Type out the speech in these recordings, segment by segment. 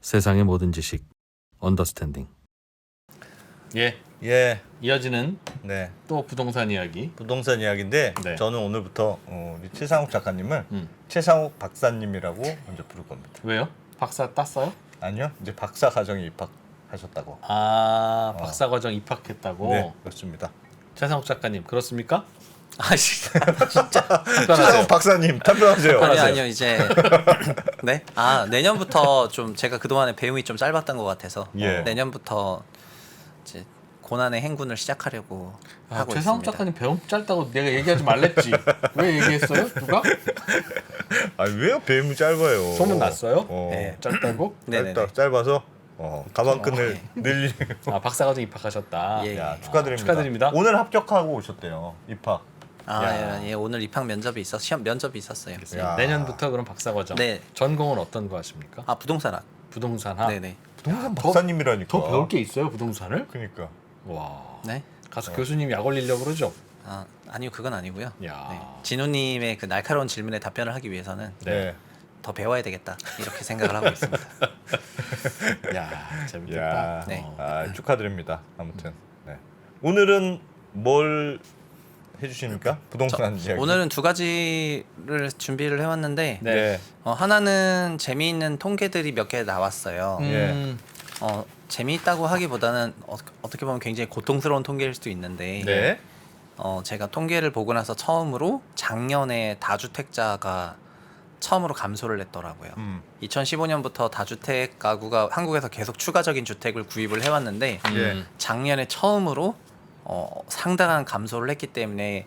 세상의 모든 지식 언더스탠딩. 예, 예, 이어지는 네. 또 부동산 이야기. 부동산 이야기인데 네. 저는 오늘부터 우리 최상욱 작가님을 음. 최상욱 박사님이라고 먼저 부를 겁니다. 왜요? 박사 땄어요? 아니요, 이제 박사 과정에 입학하셨다고. 아, 박사 과정 입학했다고. 네, 그렇습니다. 최상욱 작가님 그렇습니까? 아씨. 최상욱 박사님 답변하세요. 아니요 이제 네? 아 내년부터 좀 제가 그동안에 배움이 좀 짧았던 것 같아서 예. 내년부터 이제 고난의 행군을 시작하려고 아, 하고 최상욱 있습니다. 작가님 배움 짧다고 내가 얘기하지 말랬지. 왜 얘기했어요? 누가? 아니 왜요? 배움이 짧아요. 소문 났어요? 네. 짧다고? 네네네. 짧아서 가방끈을 늘리. 아, 박사 과정 입학하셨다. 예. 야, 축하드립니다. 축하드립니다. 오늘 합격하고 오셨대요. 입학. 야. 예, 오늘 입학 면접이 시험 면접이 있었어요. 야. 내년부터 그럼 박사 과정. 네. 전공은 어떤 거 하십니까? 아 부동산학. 부동산학. 네네. 부동산 박사님이라니까. 더 배울 게 있어요, 부동산을? 그러니까. 와. 네. 가서 교수님 약 올리려고 그러죠? 아니요 그건 아니고요. 야. 네. 진우님의 그 날카로운 질문에 답변을 하기 위해서는 네. 더 배워야 되겠다 이렇게 생각을 하고 있습니다. 야, 재밌겠다. 야, 네. 축하드립니다. 아무튼 네. 오늘은 뭘 해주십니까? 부동산 이야기. 오늘은 두 가지를 준비를 해왔는데 네. 하나는 재미있는 통계들이 몇 개 나왔어요. 음. 재미있다고 하기보다는 어떻게 보면 굉장히 고통스러운 통계일 수도 있는데 네. 제가 통계를 보고 나서 처음으로 작년에 다주택자가 처음으로 감소를 했더라고요. 2015년부터 다주택 가구가 한국에서 계속 추가적인 주택을 구입을 해왔는데 예. 작년에 처음으로 상당한 감소를 했기 때문에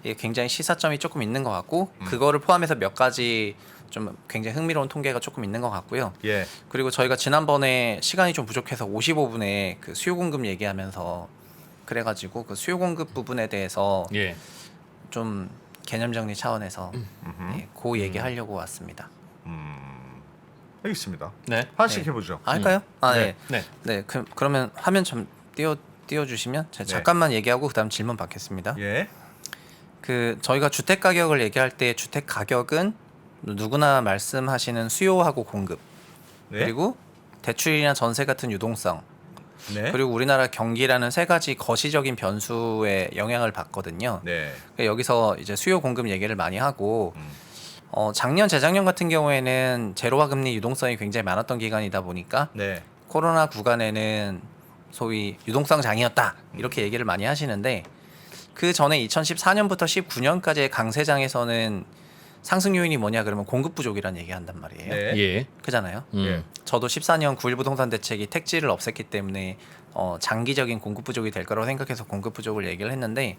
이게 굉장히 시사점이 조금 있는 것 같고 그거를 포함해서 몇 가지 좀 굉장히 흥미로운 통계가 조금 있는 것 같고요. 예. 그리고 저희가 지난번에 시간이 좀 부족해서 55분에 그 수요 공급 얘기하면서 그래가지고 그 수요 공급 부분에 대해서 예. 좀 개념 정리 차원에서 그 얘기하려고 왔습니다. 알겠습니다. 네. 하나씩 네. 해보죠. 할까요? 네. 네. 네. 그러면 화면 좀 띄워주시면 제가 네. 잠깐만 얘기하고 그다음 질문 받겠습니다. 예. 그 저희가 주택 가격을 얘기할 때 주택 가격은 누구나 말씀하시는 수요하고 공급 네. 그리고 대출이나 전세 같은 유동성 네. 그리고 우리나라 경기라는 세 가지 거시적인 변수에 영향을 받거든요. 네. 그러니까 여기서 이제 수요 공급 얘기를 많이 하고 작년 재작년 같은 경우에는 제로화 금리 유동성이 굉장히 많았던 기간이다 보니까 네. 코로나 구간에는 소위 유동성 장이었다 이렇게 얘기를 많이 하시는데 그 전에 2014년부터 19년까지의 강세장에서는 상승 요인이 뭐냐 그러면 공급 부족이라는 얘기한단 말이에요. 네. 예. 그잖아요. 예. 저도 14년 9.1 부동산 대책이 택지를 없앴기 때문에 장기적인 공급 부족이 될 거라고 생각해서 공급 부족을 얘기를 했는데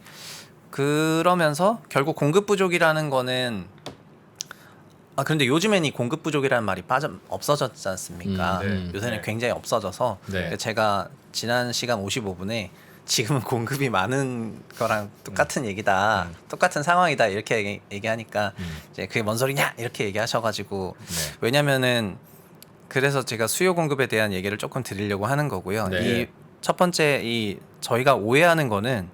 그러면서 결국 공급 부족이라는 거는 그런데 요즘엔 이 공급 부족이라는 말이 없어졌지 않습니까? 네. 요새는 네. 굉장히 없어져서 네. 제가 지난 시간 55분에 지금은 공급이 많은 거랑 똑같은 얘기다, 똑같은 상황이다 이렇게 얘기하니까 이제 그게 뭔 소리냐 이렇게 얘기하셔가지고 네. 왜냐면은 그래서 제가 수요 공급에 대한 얘기를 조금 드리려고 하는 거고요. 네. 이 첫 번째 저희가 오해하는 거는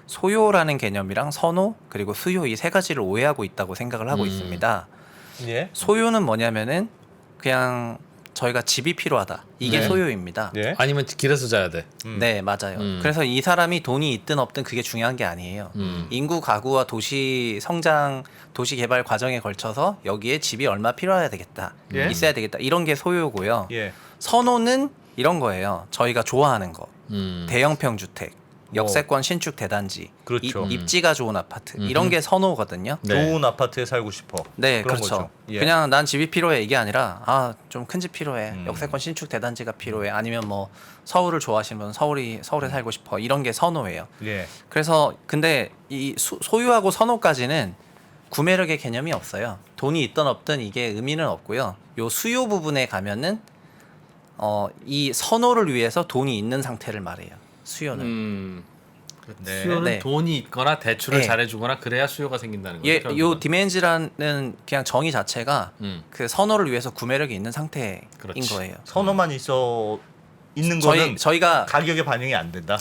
소요라는 개념이랑 선호 그리고 수요 이 세 가지를 오해하고 있다고 생각을 하고 있습니다. 예. 소요는 뭐냐면은 그냥 저희가 집이 필요하다 이게 네. 소요입니다. 예. 아니면 길에서 자야 돼. 네 맞아요. 음. 그래서 이 사람이 돈이 있든 없든 그게 중요한 게 아니에요. 인구 가구와 도시 성장, 도시 개발 과정에 걸쳐서 여기에 집이 얼마 필요해야 되겠다, 예. 있어야 되겠다 이런 게 소요고요. 예. 선호는 이런 거예요. 저희가 좋아하는 거, 대형평 주택, 뭐. 역세권 신축 대단지, 그렇죠. 입지가 좋은 아파트 이런 게 선호거든요. 네. 좋은 아파트에 살고 싶어. 네, 그런 그렇죠. 거죠. 예. 그냥 난 집이 필요해 이게 아니라 좀 큰 집 필요해. 역세권 신축 대단지가 필요해. 아니면 뭐 서울을 좋아하시는 분 서울에 살고 싶어. 이런 게 선호예요. 예. 그래서 근데 이 소유하고 선호까지는 구매력의 개념이 없어요. 돈이 있든 없든 이게 의미는 없고요. 요 수요 부분에 가면은 이 선호를 위해서 돈이 있는 상태를 말해요. 수요는. 네. 수요는 네. 돈이 있거나 대출을 네. 잘해주거나 그래야 수요가 생긴다는 거죠. 요 결국은. 디맨지라는 그냥 정의 자체가 그 선호를 위해서 구매력이 있는 상태인 그렇지. 거예요. 선호만 있는 거는 저희가 가격에 반영이 안 된다.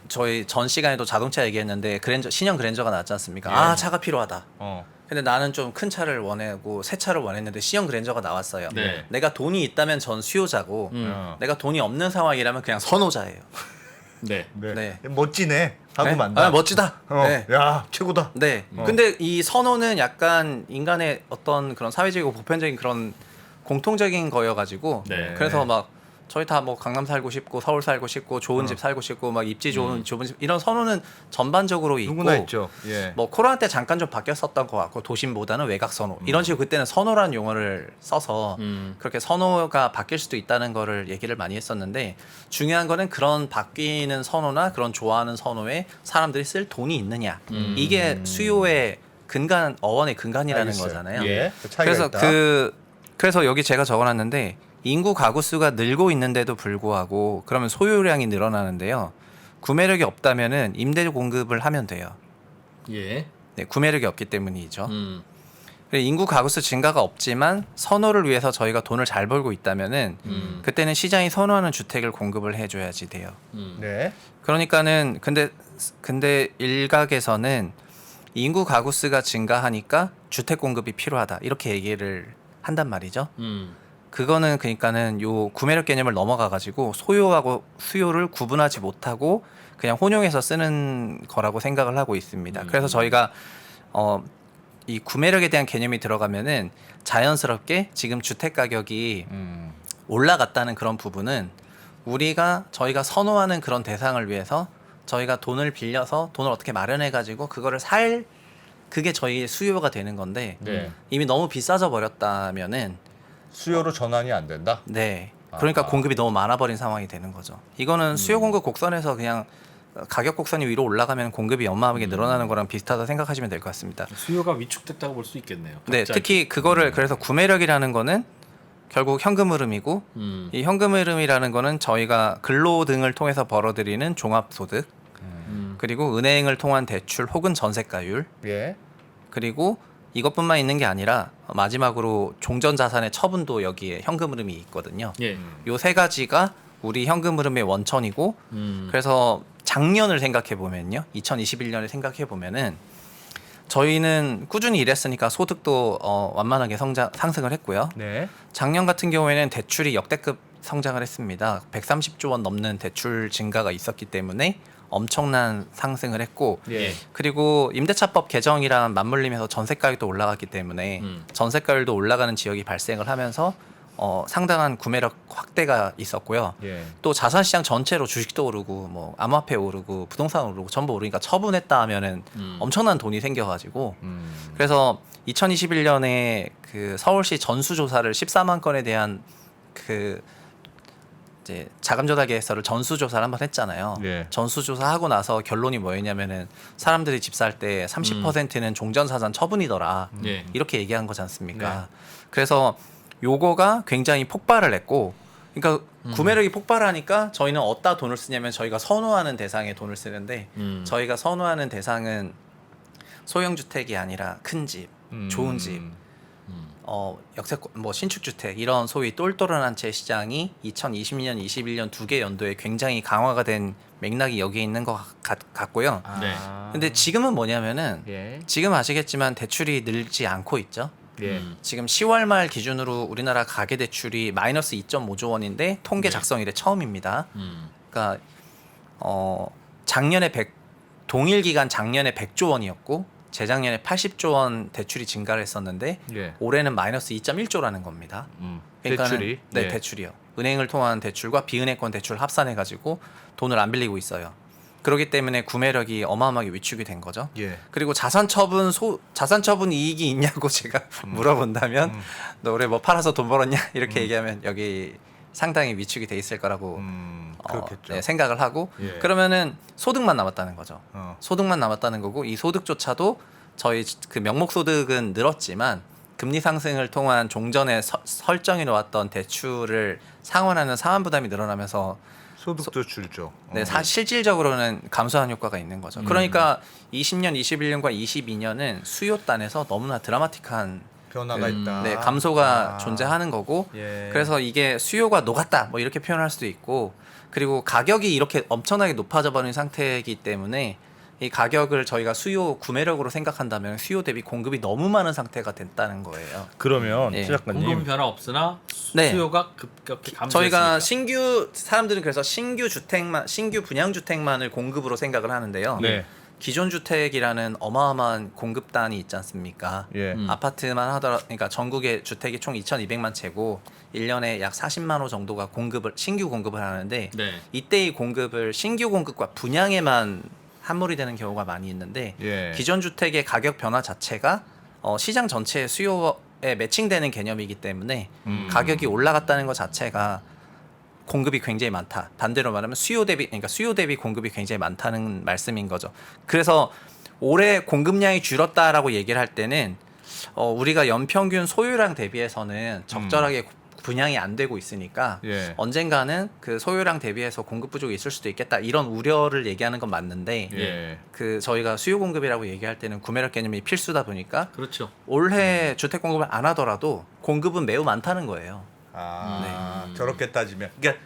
저희 전 시간에도 자동차 얘기했는데 신형 그랜저가 나왔지 않습니까? 예. 아 차가 필요하다. 근데 나는 좀 큰 차를 원하고 새 차를 원했는데 시형 그랜저가 나왔어요. 네. 내가 돈이 있다면 전 수요자고 어. 내가 돈이 없는 상황이라면 그냥 선호자예요. 네. 네. 네. 멋지네. 하고 네? 만다. 아, 멋지다. 어. 네. 야 최고다. 네. 근데 이 선호는 약간 인간의 어떤 그런 사회적이고 보편적인 그런 공통적인 거여가지고 네. 그래서 막 저희 다 뭐 강남 살고 싶고 서울 살고 싶고 좋은 집 살고 싶고 막 입지 좋은 좁은 집 이런 선호는 전반적으로 있고 누구나 있죠. 예. 뭐 코로나 때 잠깐 좀 바뀌었었던 것 같고 도심보다는 외곽 선호 이런 식으로 그때는 선호라는 용어를 써서 그렇게 선호가 바뀔 수도 있다는 거를 얘기를 많이 했었는데 중요한 거는 그런 바뀌는 선호나 그런 좋아하는 선호에 사람들이 쓸 돈이 있느냐 이게 수요의 근간 어원의 근간이라는 알겠어요. 거잖아요. 예. 그 차이가 그래서 있다. 그래서 여기 제가 적어놨는데 인구 가구 수가 늘고 있는데도 불구하고 그러면 소유량이 늘어나는데요. 구매력이 없다면은 임대 공급을 하면 돼요. 예. 네, 구매력이 없기 때문이죠. 음. 그리고 인구 가구 수 증가가 없지만 선호를 위해서 저희가 돈을 잘 벌고 있다면은 그때는 시장이 선호하는 주택을 공급을 해줘야지 돼요. 네. 그러니까는 근데 일각에서는 인구 가구 수가 증가하니까 주택 공급이 필요하다 이렇게 얘기를 한단 말이죠. 그거는 그러니까는 요 구매력 개념을 넘어가 가지고 소요하고 수요를 구분하지 못하고 그냥 혼용해서 쓰는 거라고 생각을 하고 있습니다. 그래서 저희가 이 구매력에 대한 개념이 들어가면은 자연스럽게 지금 주택 가격이 올라갔다는 그런 부분은 저희가 선호하는 그런 대상을 위해서 저희가 돈을 빌려서 돈을 어떻게 마련해 가지고 그거를 그게 저희의 수요가 되는 건데 네. 이미 너무 비싸져 버렸다면은 수요로 전환이 안 된다. 네. 그러니까 공급이 너무 많아버린 상황이 되는 거죠. 이거는 수요 공급 곡선에서 그냥 가격 곡선이 위로 올라가면 공급이 어마어마하게 늘어나는 거랑 비슷하다 생각하시면 될 것 같습니다. 수요가 위축됐다고 볼 수 있겠네요. 네, 갑자기. 특히 그거를 그래서 구매력이라는 거는 결국 현금 흐름이고 이 현금 흐름이라는 거는 저희가 근로 등을 통해서 벌어들이는 종합소득 그리고 은행을 통한 대출 혹은 전세가율 예. 그리고 이것뿐만 있는 게 아니라 마지막으로 종전 자산의 처분도 여기에 현금 흐름이 있거든요. 예. 요 세 가지가 우리 현금 흐름의 원천이고 그래서 작년을 생각해 보면요. 2021년을 생각해 보면은 저희는 꾸준히 일했으니까 소득도 완만하게 상승을 했고요. 네. 작년 같은 경우에는 대출이 역대급 성장을 했습니다. 130조 원 넘는 대출 증가가 있었기 때문에 엄청난 상승을 했고 예. 그리고 임대차법 개정이랑 맞물리면서 전세가율도 올라갔기 때문에 전세가율도 올라가는 지역이 발생을 하면서 상당한 구매력 확대가 있었고요. 예. 또 자산시장 전체로 주식도 오르고 뭐 암호화폐 오르고 부동산 오르고 전부 오르니까 처분했다 하면은 엄청난 돈이 생겨가지고 그래서 2021년에 그 서울시 전수조사를 14만 건에 대한 그 이제 자금조달 계획서를 전수조사를 한번 했잖아요. 예. 전수조사하고 나서 결론이 뭐였냐면은 사람들이 집 살 때 30%는 종전사산 처분이더라. 예. 이렇게 얘기한 거지 않습니까? 그래서 요거가 굉장히 폭발을 했고 그러니까 구매력이 폭발하니까 저희는 어디다 돈을 쓰냐면 저희가 선호하는 대상에 돈을 쓰는데 저희가 선호하는 대상은 소형 주택이 아니라 큰 집, 좋은 집, 역세권, 뭐 신축 주택 이런 소위 똘똘한 채 시장이 2020년, 21년 두 개 연도에 굉장히 강화가 된 맥락이 여기에 있는 것 같고요. 네. 근데 지금은 뭐냐면은 예. 지금 아시겠지만 대출이 늘지 않고 있죠. 예. 지금 10월 말 기준으로 우리나라 가계 대출이 마이너스 2.5조 원인데 통계 작성 이래 처음입니다. 그러니까 작년에 동일 기간 작년에 100조 원이었고 재작년에 80조 원 대출이 증가를 했었는데 예. 올해는 마이너스 2.1조라는 겁니다. 그러니까는- 대출이. 네, 예. 대출이요. 은행을 통한 대출과 비은행권 대출을 합산해 가지고 돈을 안 빌리고 있어요. 그렇기 때문에 구매력이 어마어마하게 위축이 된 거죠. 예. 그리고 자산 처분 이익이 있냐고 제가 물어본다면 너 올해 뭐 팔아서 돈 벌었냐 이렇게 얘기하면 여기 상당히 위축이 돼 있을 거라고 그렇겠죠. 네, 생각을 하고 예. 그러면은 소득만 남았다는 거죠. 어. 소득만 남았다는 거고 이 소득조차도 저희 그 명목 소득은 늘었지만 금리 상승을 통한 종전에 설정해 놓았던 대출을 상환하는 상환 부담이 늘어나면서 소득도 줄죠. 네, 실질적으로는 감소한 효과가 있는 거죠. 그러니까 20년, 21년과 22년은 수요단에서 너무나 드라마틱한 변화가 있다. 네, 감소가 존재하는 거고 예. 그래서 이게 수요가 녹았다 뭐 이렇게 표현할 수도 있고 그리고 가격이 이렇게 엄청나게 높아져 버린 상태이기 때문에 이 가격을 저희가 수요 구매력으로 생각한다면 수요 대비 공급이 너무 많은 상태가 됐다는 거예요. 그러면 예. 최 작가님 공급은 변화 없으나 네. 수요가 급격히 감소했으니까. 저희가 신규 사람들은 그래서 신규 주택만 신규 분양 주택만을 공급으로 생각을 하는데요. 네. 기존 주택이라는 어마어마한 공급단이 있지 않습니까? 예. 아파트만 하더라도 그러니까 전국의 주택이 총 2,200만 채고 1년에 약 40만 호 정도가 공급을 신규 공급을 하는데 네. 이때의 공급을 신규 공급과 분양에만 함몰이 되는 경우가 많이 있는데 예. 기존 주택의 가격 변화 자체가 시장 전체의 수요에 매칭되는 개념이기 때문에 가격이 올라갔다는 것 자체가 공급이 굉장히 많다. 반대로 말하면 수요 대비 공급이 굉장히 많다는 말씀인 거죠. 그래서 올해 공급량이 줄었다라고 얘기를 할 때는 우리가 연평균 소유량 대비해서는 적절하게 분양이 안 되고 있으니까 예. 언젠가는 그 소유량 대비해서 공급 부족이 있을 수도 있겠다 이런 우려를 얘기하는 건 맞는데 예. 그 저희가 수요 공급이라고 얘기할 때는 구매력 개념이 필수다 보니까 그렇죠. 올해 주택 공급을 안 하더라도 공급은 매우 많다는 거예요. 저렇게 따지면 그러니까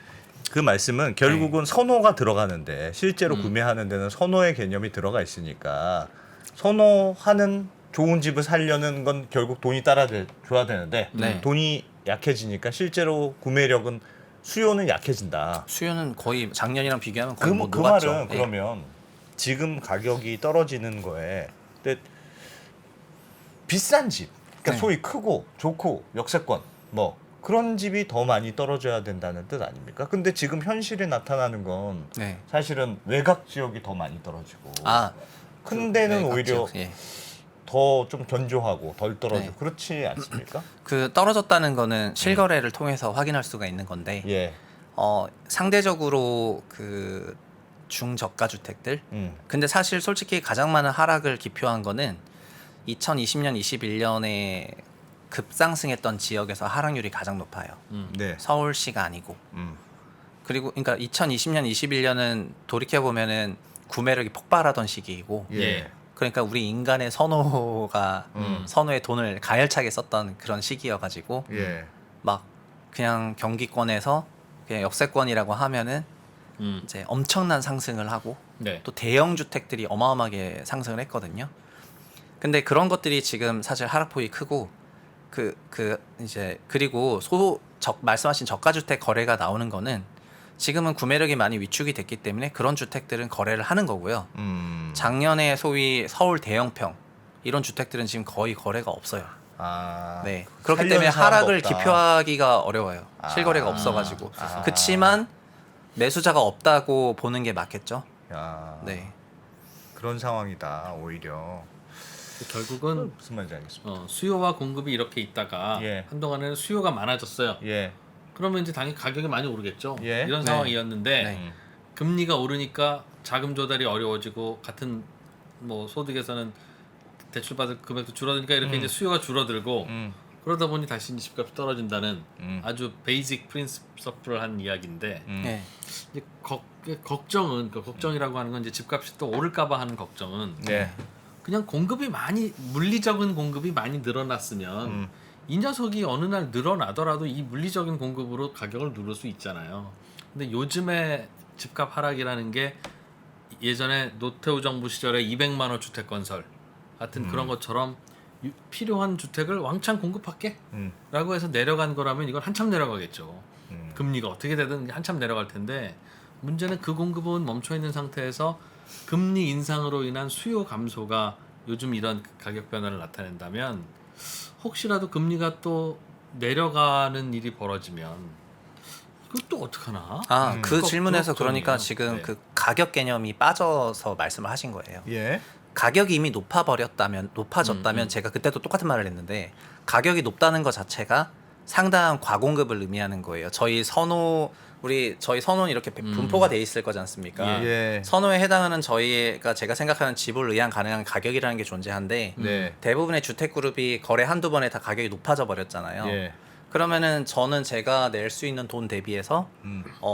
그 말씀은 결국은 선호가 들어가는데 실제로 구매하는 데는 선호의 개념이 들어가 있으니까 선호하는 좋은 집을 살려는 건 결국 돈이 따라줘야 되는데 네. 돈이 약해지니까 실제로 구매력은 수요는 약해진다. 수요는 거의 작년이랑 비교하면 거의 못 그 녹았죠. 말은 예. 그러면 지금 가격이 떨어지는 거에 근데 비싼 집, 그러니까 네. 소위 크고 좋고 역세권 뭐 그런 집이 더 많이 떨어져야 된다는 뜻 아닙니까? 근데 지금 현실에 나타나는 건 네. 사실은 외곽 지역이 더 많이 떨어지고 큰 데는 네, 오히려 각지역, 예. 더 좀 견조하고 덜 떨어지고 네. 그렇지 않습니까? 그 떨어졌다는 거는 실거래를 통해서 확인할 수가 있는 건데 예. 상대적으로 그 중저가 주택들 근데 사실 솔직히 가장 많은 하락을 기표한 거는 2020년, 21년에 급상승했던 지역에서 하락률이 가장 높아요. 네. 서울시가 아니고. 음. 그리고 그러니까 2020년, 21년은 돌이켜 보면은 구매력이 폭발하던 시기이고. 예. 그러니까 우리 인간의 선호에 돈을 가열차게 썼던 그런 시기여가지고 예. 막 그냥 경기권에서 그냥 역세권이라고 하면은 이제 엄청난 상승을 하고 네. 또 대형 주택들이 어마어마하게 상승을 했거든요. 근데 그런 것들이 지금 사실 하락폭이 크고 이제 그리고 말씀하신 저가 주택 거래가 나오는 거는 지금은 구매력이 많이 위축이 됐기 때문에 그런 주택들은 거래를 하는 거고요. 작년에 소위 서울 대형평 이런 주택들은 지금 거의 거래가 없어요. 네. 그렇기 때문에 살려는 사람도 하락을 없다. 기표하기가 어려워요. 실거래가 없어가지고. 그치만 매수자가 없다고 보는 게 맞겠죠. 야. 네. 그런 상황이다 오히려. 결국은 무슨 말인지 알겠습니다. 수요와 공급이 이렇게 있다가 예. 한동안에는 수요가 많아졌어요. 예. 그러면 이제 당연히 가격이 많이 오르겠죠. 예. 이런 네. 상황이었는데 네. 금리가 오르니까 자금 조달이 어려워지고 같은 뭐 소득에서는 대출 받을 금액도 줄어드니까 이렇게 이제 수요가 줄어들고 그러다 보니 다시 집값이 떨어진다는 아주 베이직 프린시플을 한 이야기인데 네. 이제 걱정은 걱정이라고 하는 건 이제 집값이 또 오를까봐 하는 걱정은 네. 그냥 공급이 많이 물리적인 공급이 많이 늘어났으면 이 녀석이 어느 날 늘어나더라도 이 물리적인 공급으로 가격을 누를 수 있잖아요. 근데 요즘에 집값 하락이라는 게 예전에 노태우 정부 시절에 200만 원 주택 건설 같은 그런 것처럼 필요한 주택을 왕창 공급할게 라고 해서 내려간 거라면 이건 한참 내려가겠죠. 금리가 어떻게 되든 한참 내려갈 텐데 문제는 그 공급은 멈춰 있는 상태에서 금리 인상으로 인한 수요 감소가 요즘 이런 가격 변화를 나타낸다면 혹시라도 금리가 또 내려가는 일이 벌어지면 그것도 어떡하나? 그 질문에서 걱정이에요. 그러니까 지금 네. 그 가격 개념이 빠져서 말씀을 하신 거예요. 예. 가격이 이미 높아졌다면 제가 그때도 똑같은 말을 했는데 가격이 높다는 것 자체가 상당한 과공급을 의미하는 거예요. 저희 선호는 이렇게 분포가 돼 있을 거지 않습니까? 예. 선호에 해당하는 저희가 제가 생각하는 집을 의한 가능한 가격이라는 게 존재한데 네. 대부분의 주택 그룹이 거래 한두 번에 다 가격이 높아져 버렸잖아요. 예. 그러면은 저는 제가 낼 수 있는 돈 대비해서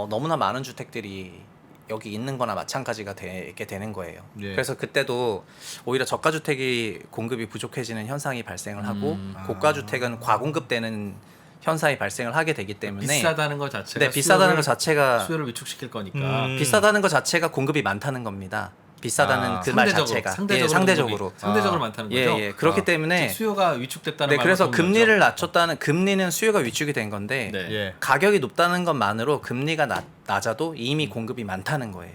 너무나 많은 주택들이 여기 있는 거나 마찬가지가 되게 되는 거예요. 예. 그래서 그때도 오히려 저가 주택이 공급이 부족해지는 현상이 발생을 하고 고가 주택은 과공급되는 현상이 발생을 하게 되기 때문에 비싸다는 것 자체가 비싸다는 것 자체가 수요를 위축시킬 거니까 비싸다는 것 자체가 공급이 많다는 겁니다. 비싸다는 그 말 자체가 상대적으로 상대적으로 많다는 거죠. 예. 그렇기 때문에 즉 수요가 위축됐다는 네, 말과 그래서 동일하죠. 금리를 낮췄다는 금리는 수요가 위축이 된 건데 네. 예. 가격이 높다는 것만으로 금리가 낮아도 이미 공급이 많다는 거예요.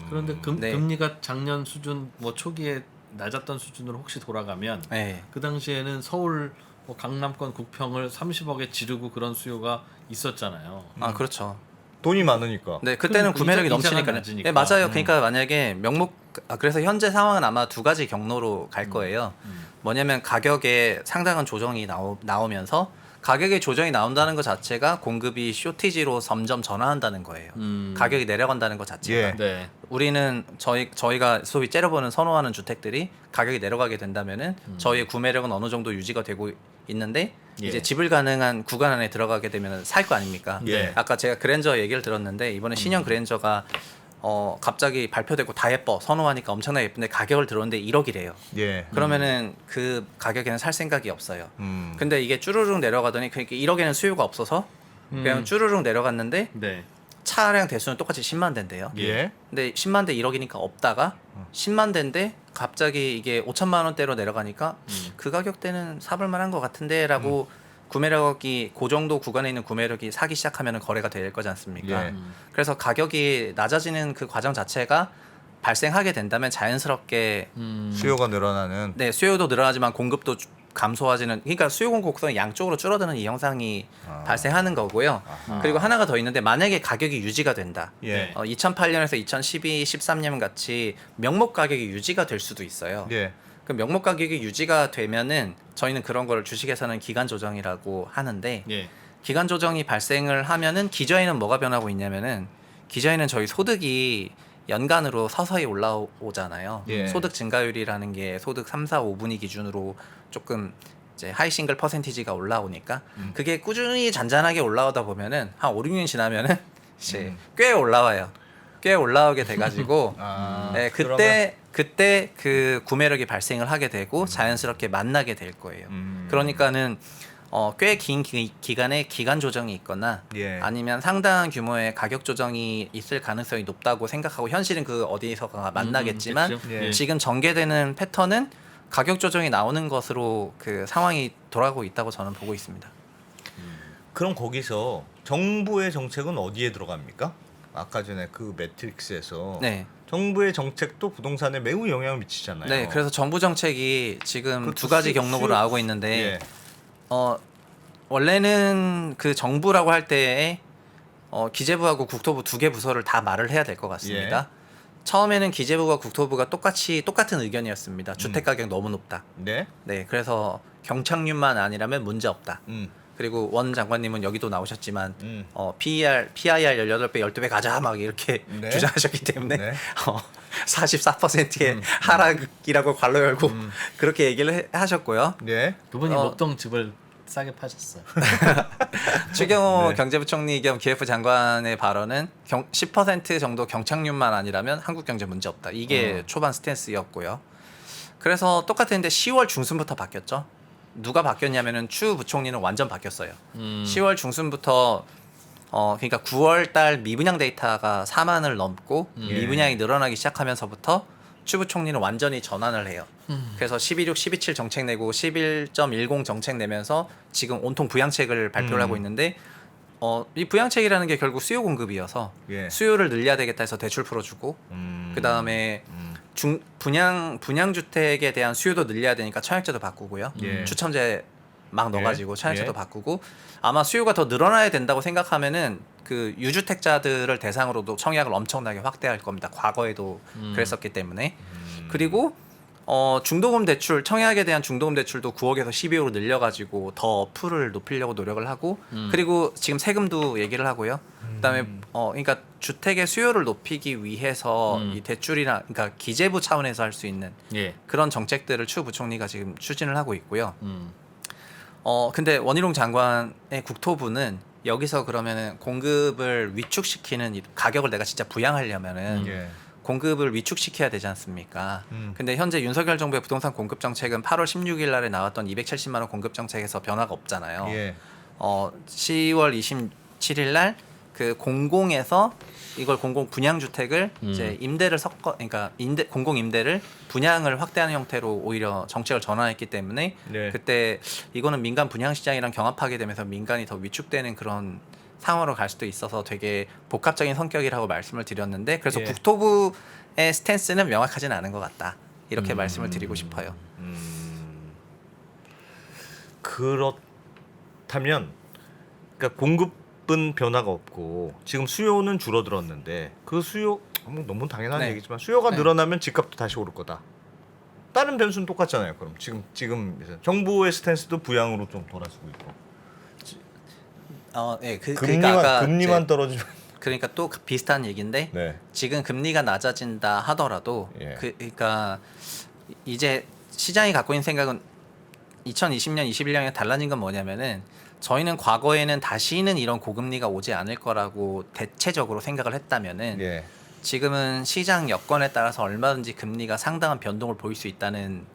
그런데 네. 금리가 작년 수준 뭐 초기에 낮았던 수준으로 혹시 돌아가면 네. 그 당시에는 서울 뭐 강남권 국평을 30억에 지르고 그런 수요가 있었잖아요. 아 그렇죠. 돈이 많으니까. 네, 그때는 그럼 구매력이 이자가 넘치니까. 낮으니까. 네, 맞아요. 그러니까 만약에 그래서 현재 상황은 아마 두 가지 경로로 갈 거예요. 뭐냐면 가격에 상당한 조정이 나오면서 가격의 조정이 나온다는 것 자체가 공급이 쇼티지로 점점 전환한다는 거예요. 가격이 내려간다는 것 자체가. 예. 네. 우리는 저희가 소위 째려보는 선호하는 주택들이 가격이 내려가게 된다면은 저희의 구매력은 어느 정도 유지가 되고 있는데 예. 이제 지불 가능한 구간 안에 들어가게 되면 살 거 아닙니까? 예. 아까 제가 그랜저 얘기를 들었는데 이번에 신형 그랜저가 갑자기 발표되고 다 예뻐 선호하니까 엄청나게 예쁜데 가격을 들었는데 1억이래요. 예. 그러면은 그 가격에는 살 생각이 없어요. 음. 근데 이게 쭈루룩 내려가더니 그러니까 1억에는 수요가 없어서 그냥 쭈루룩 내려갔는데 네. 차량 대수는 똑같이 10만 대인데요. 예. 근데 10만 대 1억이니까 없다가 10만 대인데 갑자기 이게 5천만 원대로 내려가니까 그 가격대는 사볼 만한 것 같은데라고 구매력이 그 정도 구간에 있는 구매력이 사기 시작하면 거래가 될 거지 않습니까? 예. 그래서 가격이 낮아지는 그 과정 자체가 발생하게 된다면 자연스럽게 수요가 늘어나는. 네 수요도 늘어나지만 공급도 감소하지는 그러니까 수요 공급 곡선이 양쪽으로 줄어드는 이 현상이 발생하는 거고요. 그리고 하나가 더 있는데 만약에 가격이 유지가 된다. 예. 2008년에서 2012, 13년 같이 명목 가격이 유지가 될 수도 있어요. 예. 그 명목 가격이 유지가 되면은 저희는 그런 걸 주식에서는 기간 조정이라고 하는데 예. 기간 조정이 발생을 하면은 기저에는 뭐가 변하고 있냐면은 기저에는 저희 소득이 연간으로 서서히 올라오잖아요. 예. 소득 증가율이라는 게 소득 3, 4, 5분위 기준으로 조금 이제 하이 싱글 퍼센티지가 올라오니까 그게 꾸준히 잔잔하게 올라오다 보면은 한 5, 6년 지나면은 이제 꽤 올라와요. 꽤 올라오게 돼가지고 아, 네, 그때 그 구매력이 발생을 하게 되고 자연스럽게 만나게 될 거예요. 그러니까는 꽤 긴 기간에 기간 조정이 있거나 예. 아니면 상당한 규모의 가격 조정이 있을 가능성이 높다고 생각하고 현실은 그 어디에서가 만나겠지만 그렇죠. 예. 지금 전개되는 패턴은 가격 조정이 나오는 것으로 그 상황이 돌아가고 있다고 저는 보고 있습니다. 그럼 거기서 정부의 정책은 어디에 들어갑니까? 아까 전에 그 매트릭스에서 네. 정부의 정책도 부동산에 매우 영향을 미치잖아요. 네, 그래서 정부 정책이 지금 그것도 두 가지 경로로 나오고 있는데 예. 원래는 그 정부라고 할 때에 기재부하고 국토부 두 개 부서를 다 말을 해야 될 것 같습니다. 처음에는 기재부와 국토부가 똑같은 의견이었습니다. 주택 가격 너무 높다. 네. 네, 그래서 경착률만 아니라면 문제 없다. 그리고 원 장관님은 여기도 나오셨지만 PER 18배, 12배 가자 막 이렇게 네. 주장하셨기 때문에 네. 44%의 하락이라고 괄호 열고 그렇게 얘기를 하셨고요. 네. 그분이 목동 집을 싸게 파셨어요. 추경호 네. 경제부총리 겸 기획부 장관의 발언은 10% 정도 경착률만 아니라면 한국 경제 문제 없다. 이게 초반 스탠스였고요. 그래서 똑같은데 10월 중순부터 바뀌었죠. 누가 바뀌었냐면은 추 부총리는 완전 바뀌었어요. 10월 중순부터 그러니까 9월 달 미분양 데이터가 4만을 넘고 미분양이 늘어나기 시작하면서부터 추 부총리는 완전히 전환을 해요. 그래서 12.6, 12.7 정책 내고 11.10 정책 내면서 지금 온통 부양책을 발표를 하고 있는데 이 부양책이라는 게 결국 수요 공급이어서 예. 수요를 늘려야 되겠다 해서 대출 풀어주고 그 다음에 분양 주택에 대한 수요도 늘려야 되니까 청약제도 바꾸고요. 예. 추첨제 막 넣어가지고 예. 청약제도 예. 바꾸고 아마 수요가 더 늘어나야 된다고 생각하면은 그 유주택자들을 대상으로도 청약을 엄청나게 확대할 겁니다. 과거에도 그랬었기 때문에 그리고 중도금 대출 청약에 대한 중도금 대출도 9억에서 12억으로 늘려가지고 더 어플을 높이려고 노력을 하고 그리고 지금 세금도 얘기를 하고요. 그다음에 그러니까 주택의 수요를 높이기 위해서 이 대출이나 그러니까 기재부 차원에서 할 수 있는 예. 그런 정책들을 추 부총리가 지금 추진을 하고 있고요. 근데 원희룡 장관의 국토부는 여기서 그러면은 공급을 위축시키는 가격을 내가 진짜 부양하려면은 예. 공급을 위축시켜야 되지 않습니까? 근데 현재 윤석열 정부의 부동산 공급 정책은 8월 16일 날에 나왔던 270만 원 공급 정책에서 변화가 없잖아요. 예. 10월 27일 날 그 공공에서 이걸 공공 분양 주택을 이제 임대를 그러니까 공공 임대를 분양을 확대하는 형태로 오히려 정책을 전환했기 때문에 네. 그때 이거는 민간 분양 시장이랑 경합하게 되면서 민간이 더 위축되는 그런 상황으로 갈 수도 있어서 되게 복합적인 성격이라고 말씀을 드렸는데 그래서 예. 국토부의 스탠스는 명확하지는 않은 것 같다. 이렇게 말씀을 드리고 싶어요. 그렇다면 그러니까 공급은 변화가 없고 지금 수요는 줄어들었는데 그 수요 너무 당연한 네. 얘기지만 수요가 네. 늘어나면 집값도 다시 오를 거다. 다른 변수는 똑같잖아요. 그럼 지금 정부의 스탠스도 부양으로 좀 돌아서고 있고 예, 그러니까 아까 금리만 떨어지면 그러니까 또 비슷한 얘기인데 네. 지금 금리가 낮아진다 하더라도 예. 그러니까 이제 시장이 갖고 있는 생각은 2020년, 21년에 달라진 건 뭐냐면은 저희는 과거에는 다시는 이런 고금리가 오지 않을 거라고 대체적으로 생각을 했다면은 예. 지금은 시장 여건에 따라서 얼마든지 금리가 상당한 변동을 보일 수 있다는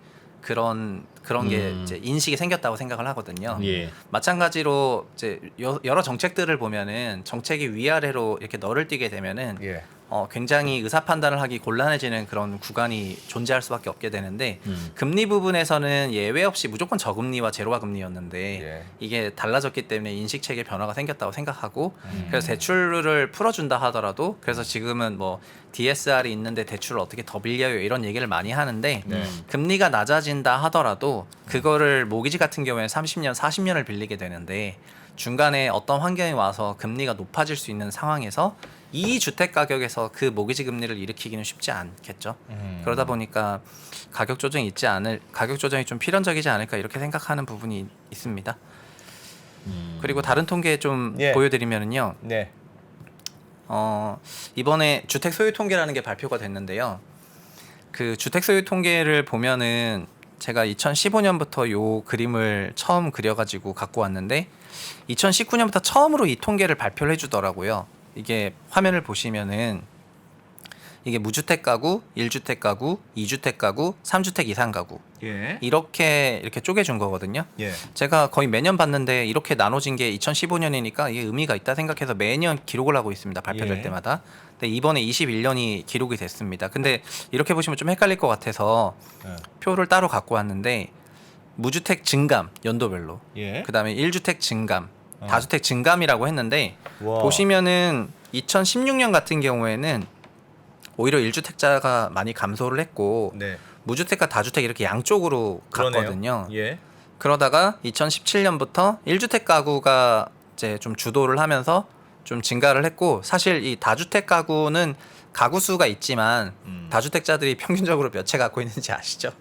그런 게 이제 인식이 생겼다고 생각을 하거든요. 예. 마찬가지로 이제 여러 정책들을 보면은 정책이 위아래로 이렇게 널을 띄게 되면은 예. 굉장히 의사 판단을 하기 곤란해지는 그런 구간이 존재할 수밖에 없게 되는데 금리 부분에서는 예외 없이 무조건 저금리와 제로화 금리였는데 예. 이게 달라졌기 때문에 인식 체계 변화가 생겼다고 생각하고 그래서 대출을 풀어준다 하더라도 그래서 지금은 뭐 DSR이 있는데 대출을 어떻게 더 빌려요 이런 얘기를 많이 하는데 네. 금리가 낮아진다 하더라도 그거를 모기지 같은 경우에는 30년, 40년을 빌리게 되는데 중간에 어떤 환경이 와서 금리가 높아질 수 있는 상황에서 이 주택 가격에서 그 모기지 금리를 일으키기는 쉽지 않겠죠. 그러다 보니까 가격 조정이 좀 필연적이지 않을까 이렇게 생각하는 부분이 있습니다. 그리고 다른 통계 좀 예. 보여드리면은요. 네. 이번에 주택 소유 통계라는 게 발표가 됐는데요. 그 주택 소유 통계를 보면은 제가 2015년부터 요 그림을 처음 그려가지고 갖고 왔는데 2019년부터 처음으로 이 통계를 발표를 해주더라고요. 이게 화면을 보시면은 이게 무주택 가구, 1주택 가구, 2주택 가구, 3주택 이상 가구 예. 이렇게 쪼개준 거거든요. 예. 제가 거의 매년 봤는데 이렇게 나눠진 게 2015년이니까 이게 의미가 있다 생각해서 매년 기록을 하고 있습니다. 발표될 예. 때마다. 근데 이번에 21년이 기록이 됐습니다. 근데 이렇게 보시면 좀 헷갈릴 것 같아서 예. 표를 따로 갖고 왔는데 무주택 증감 연도별로 예. 그다음에 1주택 증감 다주택 증감이라고 했는데 와. 보시면은 2016년 같은 경우에는 오히려 1주택자가 많이 감소를 했고 네. 무주택과 다주택 이렇게 양쪽으로 그러네요. 갔거든요. 예. 그러다가 2017년부터 1주택 가구가 이제 좀 주도를 하면서 좀 증가를 했고 사실 이 다주택 가구는 가구 수가 있지만 다주택자들이 평균적으로 몇 채 갖고 있는지 아시죠?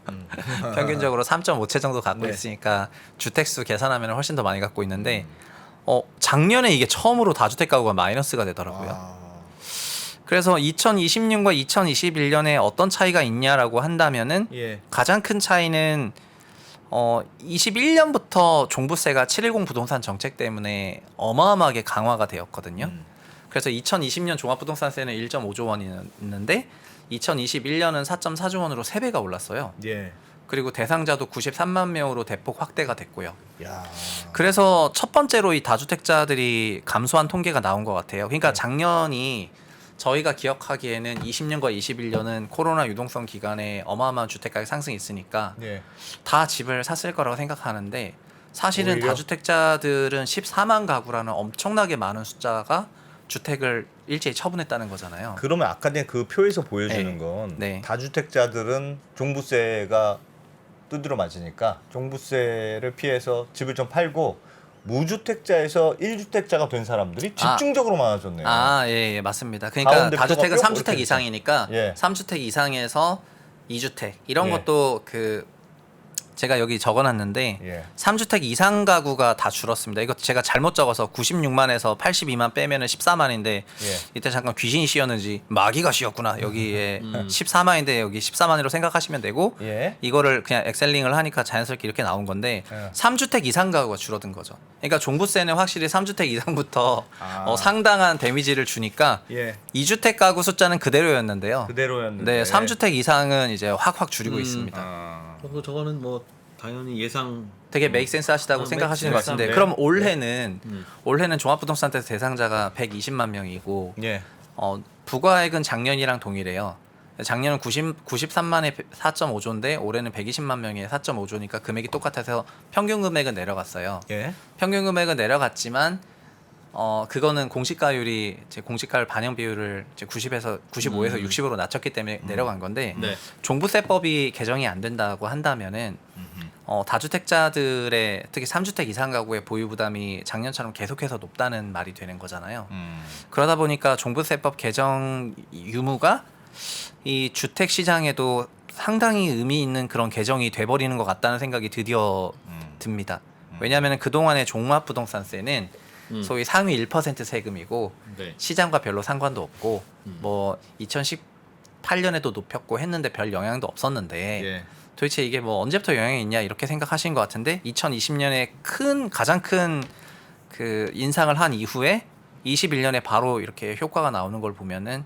평균적으로 3.5채 정도 갖고 네. 있으니까 주택수 계산하면 훨씬 더 많이 갖고 있는데 작년에 이게 처음으로 다주택 가구가 마이너스가 되더라고요. 그래서 2020년과 2021년에 어떤 차이가 있냐라고 한다면은 예. 가장 큰 차이는 21년부터 종부세가 710 부동산 정책 때문에 어마어마하게 강화가 되었거든요. 그래서 2020년 종합부동산세는 1.5조 원이었는데 2021년은 4.4조 원으로 3배가 올랐어요. 예. 그리고 대상자도 93만 명으로 대폭 확대가 됐고요. 야. 그래서 첫 번째로 이 다주택자들이 감소한 통계가 나온 것 같아요. 그러니까 작년이 저희가 기억하기에는 20년과 21년은 코로나 유동성 기간에 어마어마한 주택가격 상승이 있으니까 예. 다 집을 샀을 거라고 생각하는데 사실은 오히려? 다주택자들은 14만 가구라는 엄청나게 많은 숫자가 주택을 일제히 처분했다는 거잖아요. 그러면 아까 그 표에서 보여주는 네. 건 네. 다주택자들은 종부세가 두드러 맞으니까 종부세를 피해서 집을 좀 팔고 무주택자에서 1주택자가 된 사람들이 집중적으로 많아졌네요. 예, 맞습니다. 그러니까 가운데 다주택은 표가 3주택 이렇게 이상이니까 예. 3주택 이상에서 2주택 이런 예. 것도 제가 여기 적어놨는데 예. 3주택 이상 가구가 다 줄었습니다. 이거 제가 잘못 적어서 96만에서 82만 빼면은 14만인데 예. 이때 잠깐 귀신이 씌었는지 마귀가 씌었구나. 여기에 14만인데 여기 14만으로 생각하시면 되고 예. 이거를 그냥 엑셀링을 하니까 자연스럽게 이렇게 나온 건데 예. 3주택 이상 가구가 줄어든 거죠. 그러니까 종부세는 확실히 3주택 이상부터 아. 상당한 데미지를 주니까 예. 2주택 가구 숫자는 그대로였는데요. 그대로였는데. 네, 3주택 이상은 이제 확 줄이고 있습니다. 아. 저거는 뭐 당연히 예상 되게 메이크 센스 하시다고 생각하시는 것 make 같은데 sense. 그럼 올해는 종합부동산 대상자가 120만 명이고 예. 부과액은 작년이랑 동일해요. 작년은 93만에 4.5조인데 올해는 120만 명에 4.5조니까 금액이 똑같아서 평균 금액은 내려갔어요. 예. 평균 금액은 내려갔지만 그거는 공시가율이 제 공시가율 반영 비율을 이제 95에서 60으로 낮췄기 때문에 내려간 건데 네. 종부세법이 개정이 안 된다고 한다면은 다주택자들의 특히 3주택 이상 가구의 보유 부담이 작년처럼 계속해서 높다는 말이 되는 거잖아요. 그러다 보니까 종부세법 개정 유무가 이 주택 시장에도 상당히 의미 있는 그런 개정이 돼버리는 것 같다는 생각이 드디어 듭니다. 왜냐하면 그동안의 종합부동산세는 소위 상위 1% 세금이고 네. 시장과 별로 상관도 없고 뭐 2018년에도 높였고 했는데 별 영향도 없었는데 예. 도대체 이게 뭐 언제부터 영향이 있냐 이렇게 생각하신 것 같은데 2020년에 가장 큰 그 인상을 한 이후에 21년에 바로 이렇게 효과가 나오는 걸 보면은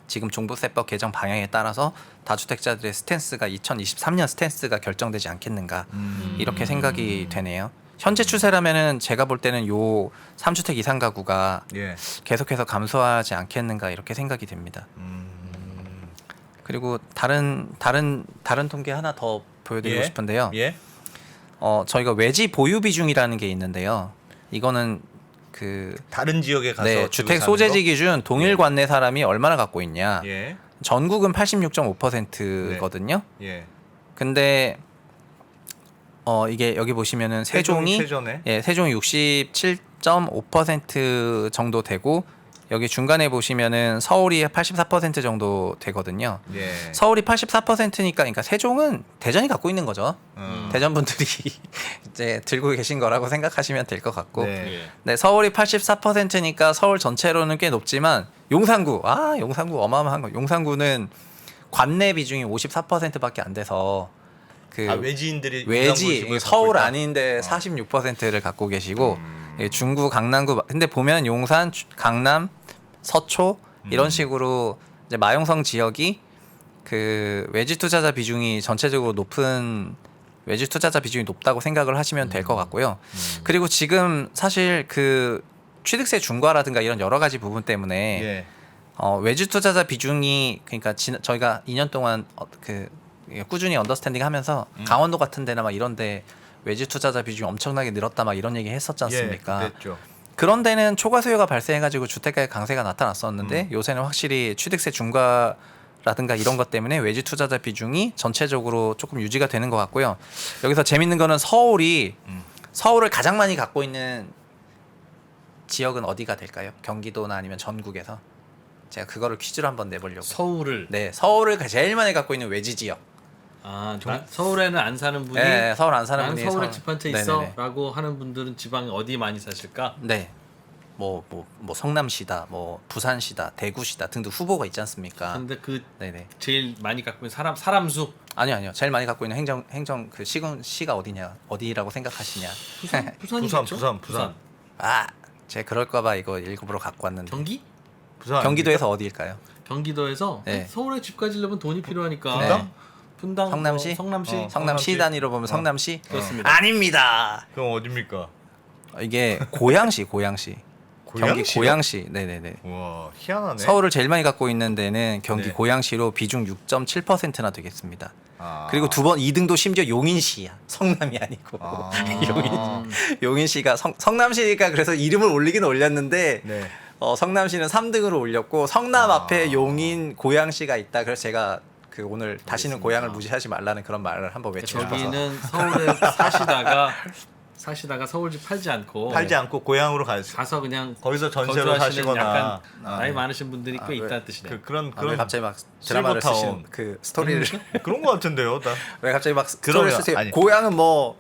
지금 종부세법 개정 방향에 따라서 다주택자들의 스탠스가 2023년 스탠스가 결정되지 않겠는가 이렇게 생각이 되네요. 현재 추세라면은 제가 볼 때는 요 3주택 이상 가구가 예. 계속해서 감소하지 않겠는가 이렇게 생각이 됩니다. 그리고 다른 통계 하나 더 보여드리고 예. 싶은데요. 예. 저희가 외지 보유 비중이라는 게 있는데요. 이거는 그 다른 지역에 가서 네, 주로 주택 사는 소재지 거? 기준 동일 관내 사람이 얼마나 갖고 있냐. 예. 전국은 86.5%거든요. 예. 근데 이게 여기 보시면은 세종이 세전에 세종이 67.5% 정도 되고 여기 중간에 보시면은 서울이 84% 정도 되거든요. 예. 서울이 84%니까 그러니까 세종은 대전이 갖고 있는 거죠. 대전 분들이 이제 들고 계신 거라고 생각하시면 될 것 같고. 네. 예. 네, 서울이 84%니까 서울 전체로는 꽤 높지만 용산구 어마어마한 거. 용산구는 관내 비중이 54%밖에 안 돼서 그 외지인들이 외지 용산구 서울 갖고 있다? 아닌데 46%를 갖고 계시고 예, 중구 강남구 근데 보면 용산 강남 서초 이런 식으로 이제 마용성 지역이 그 외지 투자자 비중이 전체적으로 외지 투자자 비중이 높다고 생각을 하시면 될 것 같고요. 그리고 지금 사실 그 취득세 중과라든가 이런 여러 가지 부분 때문에 예. 외주 투자자 비중이 그러니까 저희가 2년 동안 꾸준히 언더스탠딩 하면서 강원도 같은 데나 막 이런데 외주 투자자 비중이 엄청나게 늘었다 막 이런 얘기 했었지 않습니까? 예, 그랬죠. 그런 데는 초과 수요가 발생해가지고 주택가의 강세가 나타났었는데 요새는 확실히 취득세 중과라든가 이런 것 때문에 외주 투자자 비중이 전체적으로 조금 유지가 되는 것 같고요. 여기서 재밌는 거는 서울을 가장 많이 갖고 있는 지역은 어디가 될까요? 경기도나 아니면 전국에서? 제가 그거를 퀴즈로 한번 내보려고. 서울을 네, 서울을 제일 많이 갖고 있는 외지 지역. 서울에는 안 사는 분이 네, 서울 안 사는 난 분이 서울에 집 한 채 네네네. 있어라고 하는 분들은 지방에 어디 많이 사실까? 네. 뭐 성남시다, 뭐 부산시다, 대구시다 등등 후보가 있지 않습니까? 근데 그 네네. 제일 많이 갖고 있는 사람 수 아니요. 제일 많이 갖고 있는 행정 그 시가 어디라고 생각하시냐? 부산이겠죠? 부산. 제가 그럴까봐 이거 일부러 갖고 왔는데. 경기? 부산 경기도에서 어디일까요? 경기도에서 네. 서울에 집 가지려면 돈이 필요하니까 네. 분당 성남시? 성남시 성남시 단위로 보면 성남시? 그렇습니다. 아닙니다. 그럼 어딥니까? 이게 고양시. 경기 고양시요? 고양시. 네네네. 와 희한하네. 서울을 제일 많이 갖고 있는 데는 경기 네. 고양시로 비중 6.7%나 되겠습니다. 아. 그리고 2등도 심지어 용인시야. 성남이 아니고. 아. 용인시가 성남시가 그래서 이름을 올리긴 올렸는데 네. 성남시는 3등으로 올렸고 성남 아. 앞에 용인 고양시가 있다. 그래서 제가 오늘 다시는 고향을 무시하지 말라는 그런 말을 한번 외치고 싶어서. 저기는 서울에 사시다가 서울 집 팔지 않고 고향으로 가서 그냥 거기서 전세로 거주하시는 사시거나 약간 아, 나이 많으신 분들이 꽤 왜? 있다는 뜻이네요. 그런 왜 갑자기 막 드라마를 실버타운. 쓰시는 그 스토리를 그런 거 같은데요. 나 왜 갑자기 막 스토리를 그러면, 쓰세요? 아니. 고향은 뭐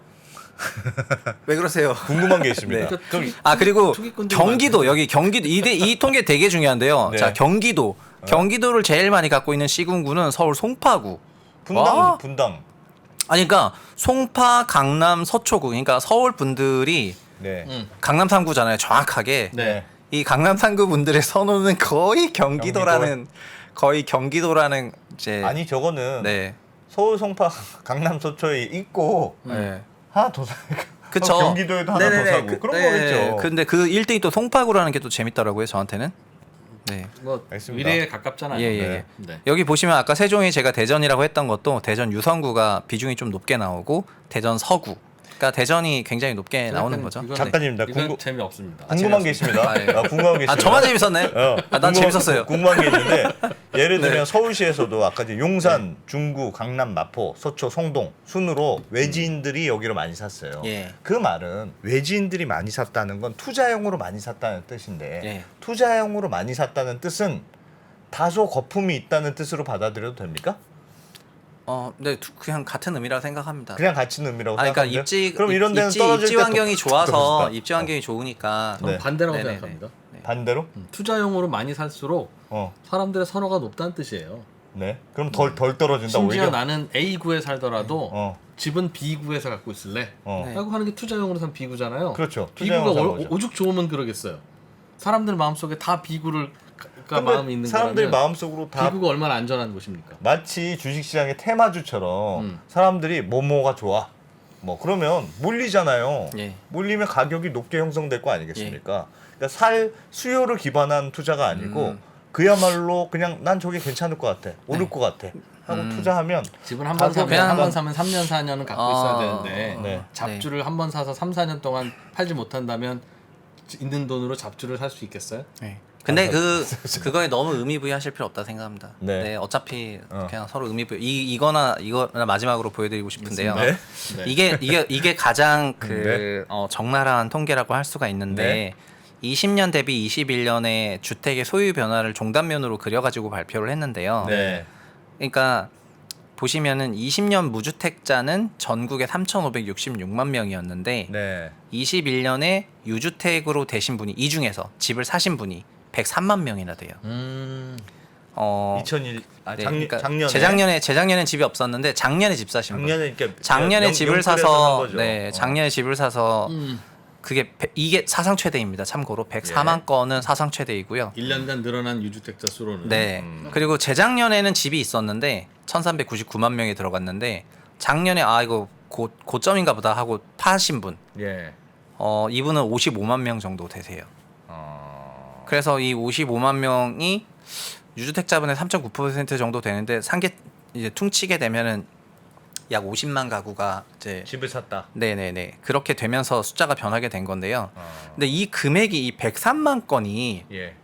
왜 그러세요? 궁금한 게 있습니다. 네. 그럼 그리고 투기꾼들이 경기도 여기 경기도 이 통계 되게 중요한데요. 네. 자 경기도를 제일 많이 갖고 있는 시군구는 서울 송파구. 와. 분당. 아니 그러니까 송파, 강남, 서초구 그러니까 서울 분들이 네. 강남 3구잖아요. 정확하게. 네. 이 강남 3구 분들의 선호는 거의 경기도라는 이제 아니 저거는 네. 서울 송파 강남 서초에 있고 네. 하나 더 사니까 그쵸. 경기도에도 하나 더 사고 그런 거겠죠. 근데 그 1등이 또 송파구라는 게 또 재밌더라고요, 저한테는. 네. 뭐 알겠습니다. 미래에 가깝잖아요. 예, 예, 네. 예. 네. 여기 보시면 아까 세종이 제가 대전이라고 했던 것도 대전 유성구가 비중이 좀 높게 나오고 대전 서구. 그러니까 대전이 굉장히 높게 나오는 거죠. 이건- 작가님, 나 이건 재미없습니다. 궁금한 게 있습니다. 아, 예. 궁금한 게 있습니다. 저만 재밌었나요? 난 재밌었어요. 궁금한 게 있는데 예를 들면 서울시에서도 아까 이제 용산, 중구, 강남, 마포, 서초, 성동 순으로 외지인들이 여기로 많이 샀어요. 예. 그 말은 외지인들이 많이 샀다는 건 투자용으로 많이 샀다는 뜻인데 예. 투자용으로 많이 샀다는 뜻은 다소 거품이 있다는 뜻으로 받아들여도 됩니까? 네, 그냥 같은 의미라고 생각합니다. 그냥 같은 의미라고 그러니까 생각하는데 그럼 이런 데는 떨어질 입지 때 환경이 더 좋아서 떨어진다. 입지 환경이 좋으니까 저는 네. 반대라고 네네네. 생각합니다. 반대로? 투자용으로 많이 살수록 어, 사람들의 선호가 높다는 뜻이에요. 네. 그럼 덜 떨어진다 심지어 오히려. 나는 A구에 살더라도 어, 집은 B구에서 갖고 있을래. 어. 네. 라고 하는 게 투자용으로 산 B구잖아요. 그렇죠. B구가 투자용으로 산 거죠. 오죽 좋으면 그러겠어요. 사람들 마음속에 다 B구를 가 마음이 근데 있는 사람들이 거라면 마음속으로 다 B구가 얼마나 안전한 곳입니까? 마치 주식시장의 테마주처럼 음. 사람들이 뭐뭐가 좋아 뭐 그러면 몰리잖아요. 예. 몰리면 가격이 높게 형성될 거 아니겠습니까? 그러니까 살 수요를 기반한 투자가 아니고 그야말로 그냥 난 저게 괜찮을 것 같아, 오를 것 같아 하고 투자하면 집은 한 번 사면 그냥 한 번 사면 3년 4년은 갖고 있어야 되는데 네. 잡주를 한 번 사서 3, 4년 동안 팔지 못한다면 있는 돈으로 잡주를 살 수 있겠어요? 네. 근데 그거에 너무 의미 부여하실 필요 없다 생각합니다. 네. 네. 어차피 그냥 서로 의미 부여. 이거나 마지막으로 보여드리고 싶은데요. 네. 네. 이게 가장 네. 적나라한 통계라고 할 수가 있는데 20년 대비 21년에 주택의 소유 변화를 종단면으로 그려가지고 발표를 했는데요. 네. 그러니까 보시면은 20년 무주택자는 전국에 3,566만 명이었는데 네. 21년에 유주택으로 되신 분이 이 중에서 집을 사신 분이 103만 명이나 돼요. 2001 네, 작년에 그러니까 재작년엔 집이 없었는데 작년에 집 사신 분. 작년에 집을 사서 작년에 집을 사서 이게 사상 최대입니다. 참고로 104만 건은 사상 최대이고요. 1년간 늘어난 유주택자 수로는 네. 그리고 재작년에는 집이 있었는데 1,399만 명이 들어갔는데 작년에 이거 고점인가 보다 하고 파신 분. 예. 이분은 55만 명 정도 되세요. 그래서 이 55만 명이 유주택자분의 3.9% 정도 되는데 상계 이제 퉁치게 되면은 약 50만 가구가 이제 집을 샀다. 네네네 그렇게 되면서 숫자가 변하게 된 건데요. 근데 이 금액이 이 103만 건이 예.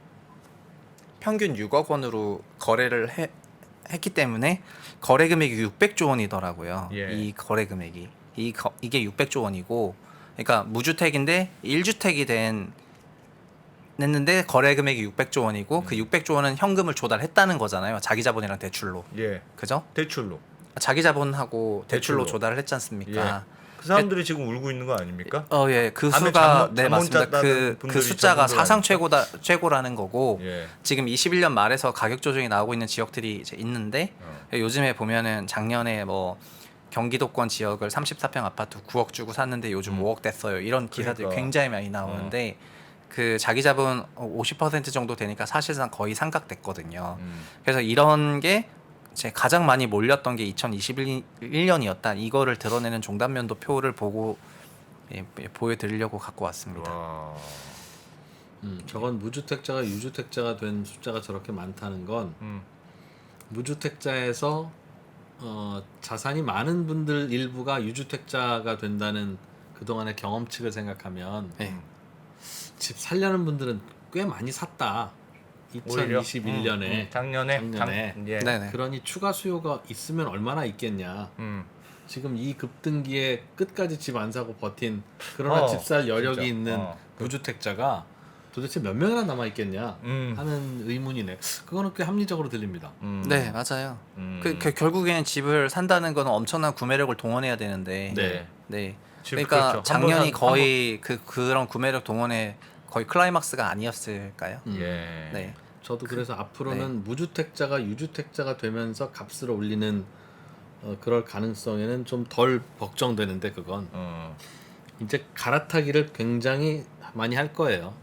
평균 6억 원으로 거래를 했기 때문에 거래 금액이 600조 원이더라고요. 예. 이 거래 금액이 이게 600조 원이고, 그러니까 무주택인데 1주택이 냈는데 거래 금액이 600조 원이고 그 600조 원은 현금을 조달했다는 거잖아요. 자기 자본이랑 대출로. 예. 그죠? 대출로. 자기 자본하고 대출로 대출로. 조달을 했지 않습니까? 그 사람들이 지금 울고 있는 거 아닙니까? 예. 그 밤에 수가 잠 네 못 맞습니다. 잤다는 그 분들이 숫자가 전문가가 사상 아닙니까? 최고라는 거고 예. 지금 21년 말에서 가격 조정이 나오고 있는 지역들이 이제 있는데 요즘에 보면은 작년에 뭐 경기도권 지역을 34평 아파트 9억 주고 샀는데 요즘 5억 됐어요. 이런 기사들이 그러니까. 굉장히 많이 나오는데 그 자기 자본 50% 정도 되니까 사실상 거의 삼각됐거든요. 그래서 이런 게 제 가장 많이 몰렸던 게 2021년이었다. 이거를 드러내는 종단면도 표를 보고 보여드리려고 갖고 왔습니다. 와. 저건 무주택자가 유주택자가 된 숫자가 저렇게 많다는 건 무주택자에서 자산이 많은 분들 일부가 유주택자가 된다는 그동안의 경험칙을 생각하면 네. 집 살려는 분들은 꽤 많이 샀다. 오히려? 2021년에 작년에. 예. 네네. 그러니 추가 수요가 있으면 얼마나 있겠냐. 지금 이 급등기에 끝까지 집 안 사고 버틴 그러나 집 살 여력이 진짜. 있는 무주택자가 도대체 몇 명이나 남아 있겠냐 음. 하는 의문이네. 그거는 꽤 합리적으로 들립니다. 네, 맞아요. 결국에는 집을 산다는 건 엄청난 구매력을 동원해야 되는데, 네. 네. 집, 그러니까 그렇죠. 작년이 한번 거의 그런 구매력 동원의 거의 클라이막스가 아니었을까요? 예. 네. 저도 그래서 앞으로는 무주택자가 유주택자가 되면서 값을 올리는 그럴 가능성에는 좀 덜 걱정되는데 그건 이제 갈아타기를 굉장히 많이 할 거예요.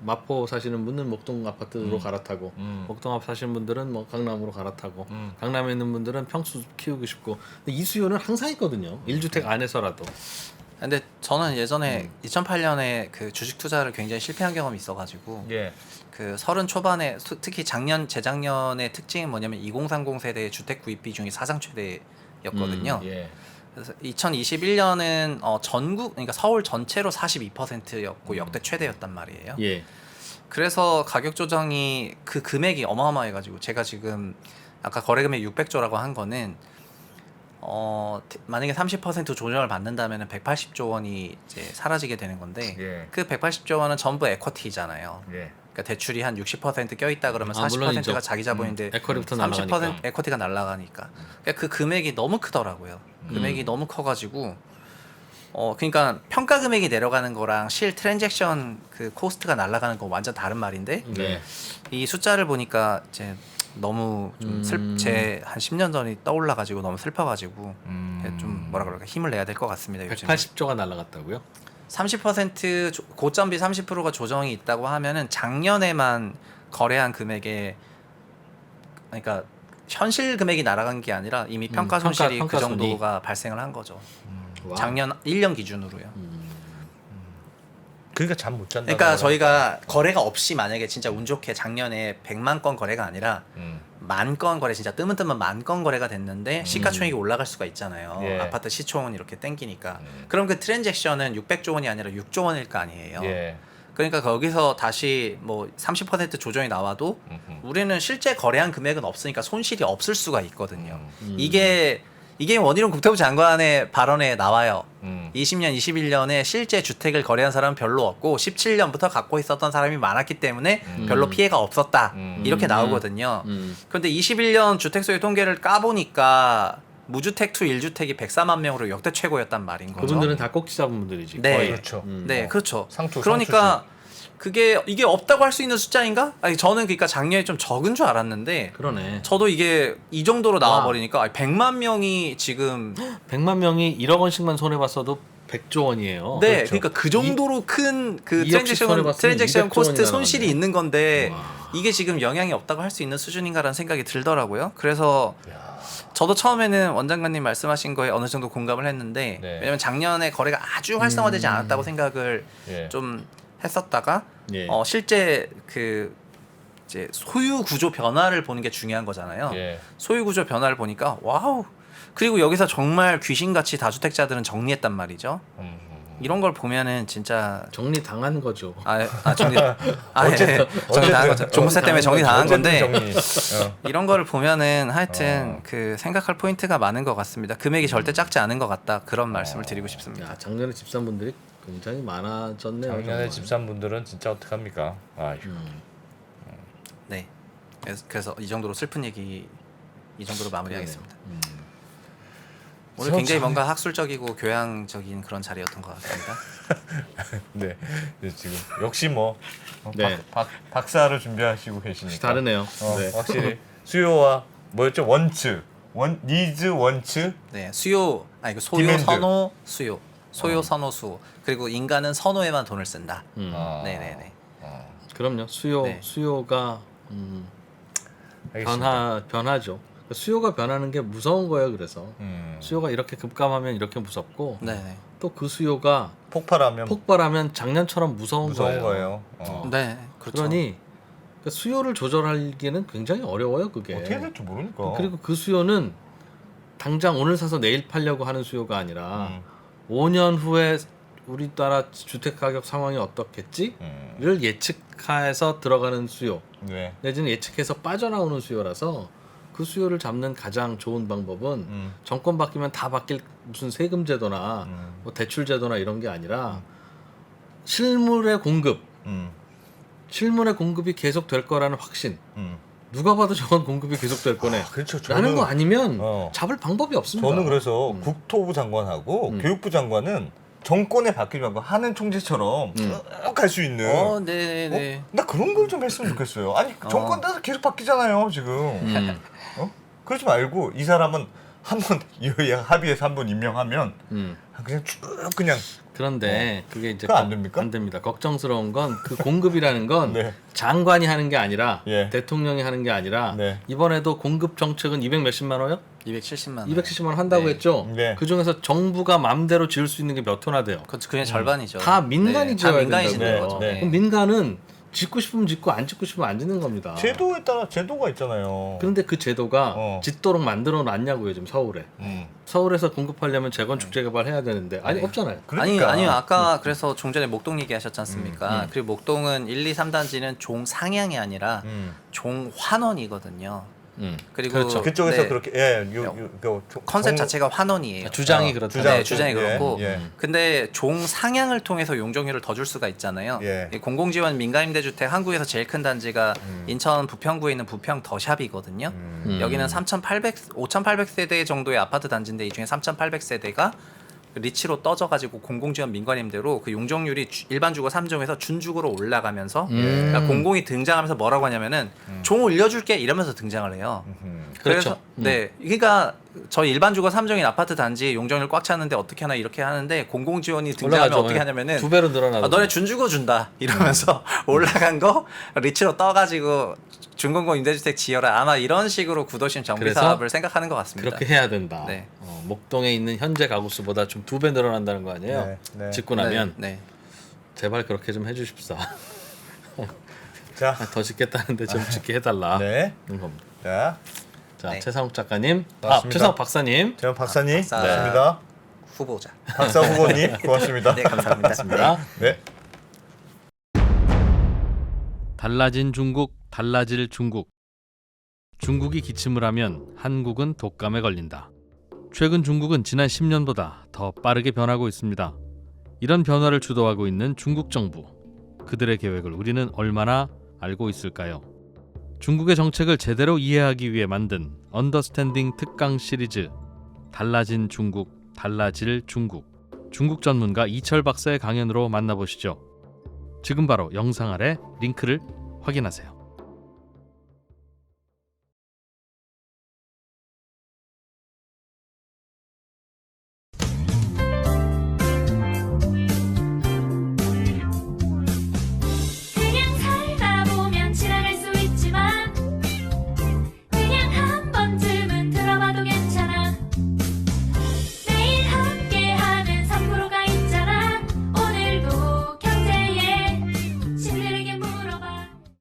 마포 사시는 분은 목동 아파트로 갈아타고 목동 사시는 분들은 뭐 강남으로 갈아타고 강남에 있는 분들은 평수 키우고 싶고 근데 이 수요는 항상 있거든요. 1주택 안에서라도. 근데 저는 예전에 2008년에 그 주식 투자를 굉장히 실패한 경험이 있어가지고 예. 그 30 초반에 특히 재작년의 특징은 뭐냐면 2030 세대의 주택 구입 비중이 사상 최대였거든요. 예. 그래서 2021년은 전국 그러니까 서울 전체로 42%였고 역대 최대였단 말이에요. 예. 그래서 가격 조정이 그 금액이 어마어마해가지고 제가 지금 아까 거래 금액 600조라고 한 거는 만약에 30% 조정을 받는다면 180조 원이 이제 사라지게 되는 건데 예. 그 180조 원은 전부 에쿼티잖아요. 예. 그러니까 대출이 한 60% 껴있다 그러면 아, 40%가 물론이죠. 자기 자본인데 에쿼티부터 30% 날아가니까. 에쿼티가 날아가니까 그러니까 그 금액이 너무 크더라고요. 금액이 너무 커가지고 그러니까 평가 금액이 내려가는 거랑 실 트랜잭션 그 코스트가 날아가는 거 완전 다른 말인데 네. 이 숫자를 보니까 이제 너무 좀 제 한 10년 전이 떠올라가지고 너무 슬퍼가지고 좀 뭐라 그럴까 힘을 내야 될 것 같습니다. 요즘 180조가 날아갔다고요? 30% 고점비 30%가 조정이 있다고 하면은 작년에만 거래한 금액에 그러니까 현실 금액이 날아간 게 아니라 이미 평가 손실이 평가 그 손이. 정도가 발생을 한 거죠. 와. 작년 1년 기준으로요. 그러니까 잠 못 잔다. 그러니까 저희가 거래가 없이 만약에 진짜 운 좋게 작년에 100만 건 거래가 아니라 만 건 거래 진짜 뜨문뜨문 만 건 거래가 됐는데 시가총액이 올라갈 수가 있잖아요. 예. 아파트 시총은 이렇게 땡기니까. 그럼 그 트랜잭션은 600조 원이 아니라 6조 원일 거 아니에요. 예. 그러니까 거기서 다시 뭐 30% 조정이 나와도 우리는 실제 거래한 금액은 없으니까 손실이 없을 수가 있거든요. 이게 원희룡 국토부 장관의 발언에 나와요. 20년, 21년에 실제 주택을 거래한 사람은 별로 없고 17년부터 갖고 있었던 사람이 많았기 때문에 별로 피해가 없었다. 이렇게 나오거든요. 그런데 21년 주택 소유 통계를 까보니까 무주택 투 1주택이 104만 명으로 역대 최고였단 말인 거죠. 그분들은 다 꼭지 잡은 분들이지. 네. 거의. 그렇죠. 네, 그렇죠. 상투, 그러니까 이게 없다고 할 수 있는 숫자인가? 아니, 저는 그러니까 작년에 좀 적은 줄 알았는데 그러네. 저도 이게 이 정도로 나와 버리니까 100만 명이 지금 100만 명이 1억 원씩만 손해 봤어도 100조 원이에요. 네, 그렇죠. 그러니까 그 정도로 큰 그 2억씩 손해봤으면 트랜잭션 200조 코스트 원이 손실이 나가네. 있는 건데 와. 이게 지금 영향이 없다고 할 수 있는 수준인가라는 생각이 들더라고요. 그래서 저도 처음에는 원장관님 말씀하신 거에 어느 정도 공감을 했는데 네. 왜냐면 작년에 거래가 아주 활성화되지 않았다고 생각을 예. 좀 했었다가 예. 실제 그 이제 소유 구조 변화를 보는 게 중요한 거잖아요. 예. 소유 구조 변화를 보니까 와우. 그리고 여기서 정말 귀신같이 다주택자들은 정리했단 말이죠. 이런 걸 보면은 진짜 정리 당한 거죠. 정리 정리 당한 거죠. 종부세 때문에 정리 당한 건데 정리. 이런 거를 보면은 하여튼 그 생각할 포인트가 많은 것 같습니다. 금액이 절대 작지 않은 것 같다. 그런 말씀을 드리고 싶습니다. 야, 작년에 집산분들이 굉장히 많아졌네요. 작년에 정말. 집산분들은 진짜 어떡합니까? 아휴. 네. 그래서 이 정도로 슬픈 얘기 이 정도로 마무리하겠습니다. 오늘 굉장히 뭔가 학술적이고 교양적인 그런 자리였던 것 같습니다. 네. 네, 지금 역시 뭐 네. 박사를 준비하시고 계시니까 다르네요. 네. 확실히 수요와 뭐였죠? 니즈 원츠 네, 수요 이거 소요 디맨드. 선호 수요 소요 선호 수 그리고 인간은 선호에만 돈을 쓴다. 아. 네네네. 그럼요. 네. 수요가 알겠습니다. 변하죠. 수요가 변하는 게 무서운 거예요. 그래서 수요가 이렇게 급감하면 이렇게 무섭고 네네. 또 그 수요가 폭발하면 작년처럼 무서운 거예요. 네, 그렇죠. 그러니 그 수요를 조절하기는 굉장히 어려워요. 그게 어떻게 될지 모르니까. 그리고 그 수요는 당장 오늘 사서 내일 팔려고 하는 수요가 아니라 5년 후에 우리나라 주택 가격 상황이 어떻겠지를 예측해서 들어가는 수요 네. 내지는 예측해서 빠져나오는 수요라서 그 수요를 잡는 가장 좋은 방법은 정권 바뀌면 다 바뀔 무슨 세금 제도나 뭐 대출 제도나 이런 게 아니라 실물의 공급이 계속 될 거라는 확신. 누가 봐도 저건 공급이 계속 될 거네. 그렇죠. 라는 거 아니면 잡을 방법이 없습니다. 저는 그래서 국토부 장관하고 교육부 장관은 정권에 바뀌면 하는 총재처럼 쭉 갈 수 있는. 네네네. 나 그런 걸 좀 했으면 좋겠어요. 아니 정권 따서 계속 바뀌잖아요 지금. 그러지 말고 이 사람은 한번 여야 합의해서 한번 임명하면 음. 그냥 쭉 그냥 그런데 그게 이제 그거 안 됩니까? 안 됩니다. 걱정스러운 건 그 공급이라는 건 네. 장관이 하는 게 아니라 예. 대통령이 하는 게 아니라 네. 이번에도 공급 정책은 200 몇십만 원요? 270만 원. 270만 원 한다고 네. 했죠. 네. 그 중에서 정부가 마음대로 지을 수 있는 게 몇 호나 돼요. 그냥 절반이죠. 다 민간이 네, 지어야 다 민간이 된다고요. 짓는 거죠. 네. 네. 그럼 민간은 짓고 싶으면 짓고 안 짓고 싶으면 안 짓는 겁니다. 제도에 따라 제도가 있잖아요. 그런데 그 제도가 짓도록 만들어 놨냐고요, 지금 서울에. 서울에서 공급하려면 재건축 재개발해야 되는데 아니 없잖아요. 그러니까. 아니요 아까 그래서 좀 전에 목동 얘기하셨지 않습니까? 그리고 목동은 1, 2, 3단지는 종 상향이 아니라 종 환원이거든요. 그리고 그렇죠. 그쪽에서 네. 그렇게 컨셉 자체가 환원이에요. 주장이 그렇다. 네, 주장이 그렇고. 예. 근데 종 상향을 통해서 용적률을 더 줄 수가 있잖아요. 예. 이 공공지원 민간임대주택 한국에서 제일 큰 단지가 인천 부평구에 있는 부평 더샵이거든요. 여기는 5,800세대 정도의 아파트 단지인데 이 중에 3,800세대가 리치로 떠져가지고 공공지원 민간임대로 그 용적률이 일반 주거 3종에서 준주거로 올라가면서 그러니까 공공이 등장하면서 뭐라고 하냐면은 종 올려줄게 이러면서 등장을 해요. 그래서 그렇죠. 네, 그러니까 저 일반 주거 3종인 아파트 단지 용적률 꽉 찼는데 어떻게 하나 이렇게 하는데 공공지원이 등장하면 올라가죠. 어떻게 하냐면은 두 배로 늘어나고. 너네 준주거 준다 이러면서 올라간 거 리치로 떠가지고 준공공 임대주택 지어라 아마 이런 식으로 구도심 정비 그래서 사업을 생각하는 것 같습니다. 그렇게 해야 된다. 네. 목동에 있는 현재 가구 수보다 좀 2배 늘어난다는 거 아니에요? 네, 네. 짓고 나면 네. 제발 그렇게 좀 해주십사. 자, 더 짓겠다는데 좀 짓게 해달라. 네. 그런 겁니다. 자, 자 네. 최상욱 작가님, 고맙습니다. 최상욱 박사님, 저는 박사님 박사. 고맙습니다. 후보자. 박사 후보님 고맙습니다. 네 감사합니다. 맞습니다. 네. 달라진 중국, 달라질 중국. 중국이 기침을 하면 한국은 독감에 걸린다. 최근 중국은 지난 10년보다 더 빠르게 변하고 있습니다. 이런 변화를 주도하고 있는 중국 정부. 그들의 계획을 우리는 얼마나 알고 있을까요? 중국의 정책을 제대로 이해하기 위해 만든 언더스탠딩 특강 시리즈 달라진 중국, 달라질 중국. 중국 전문가 이철 박사의 강연으로 만나보시죠. 지금 바로 영상 아래 링크를 확인하세요.